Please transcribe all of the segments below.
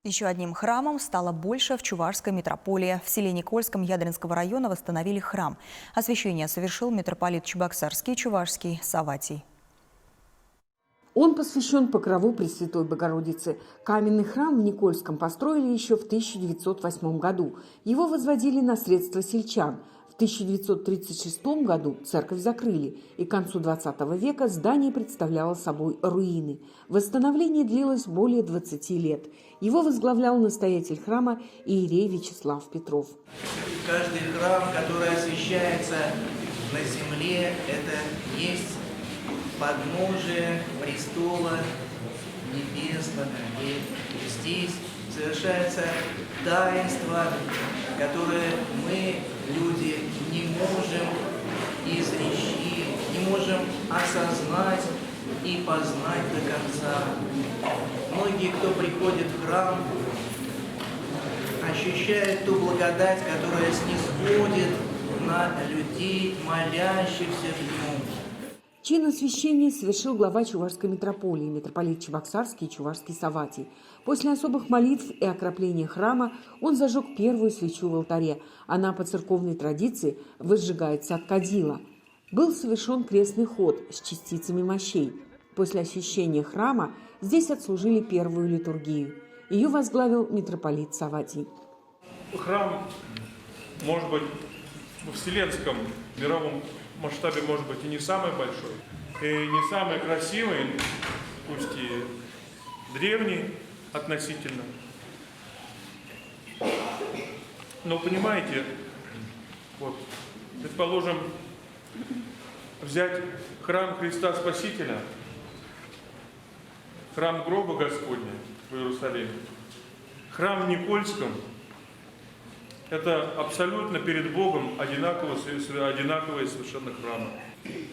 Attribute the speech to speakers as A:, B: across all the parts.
A: Еще одним храмом стало больше в Чувашской митрополии. В селе Никольском Ядринского района восстановили храм. Освящение совершил митрополит Чебоксарский Чувашский Саватий.
B: Он посвящен Покрову Пресвятой Богородицы. Каменный храм в Никольском построили еще в 1908 году. Его возводили на средства сельчан. В 1936 году церковь закрыли, и к концу XX века здание представляло собой руины. Восстановление длилось более 20 лет. Его возглавлял настоятель храма иерей Вячеслав Петров.
C: Каждый храм, который освящается на земле, это есть подножие престола небесного. И здесь совершается таинство, которое мы, люди, не можем изречь, не можем осознать и познать до конца. Многие, кто приходит в храм, ощущают ту благодать, которая снисходит на людей, молящихся в Нем.
B: Чин освящения совершил глава Чувашской митрополии, митрополит Чебоксарский и Чувашский Саватий. После особых молитв и окропления храма он зажег первую свечу в алтаре. Она по церковной традиции возжигается от кадила. Был совершен крестный ход с частицами мощей. После освящения храма здесь отслужили первую литургию. Ее возглавил митрополит Саватий.
D: Храм, может быть, в вселенском мировом масштабе, может быть, и не самый большой, и не самый красивый, пусть и древний относительно. Но понимаете, вот, предположим, взять храм Христа Спасителя, храм гроба Господня в Иерусалиме, храм в Никольском, это абсолютно перед Богом одинаковые совершенно храмы.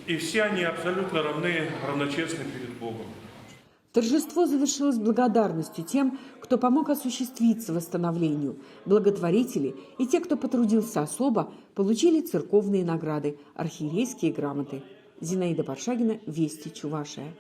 D: И все они абсолютно равны, равночестны перед Богом.
B: Торжество завершилось благодарностью тем, кто помог осуществиться восстановлению. Благотворители и те, кто потрудился особо, получили церковные награды, архиерейские грамоты. Зинаида Паршагина, Вести, Чувашия.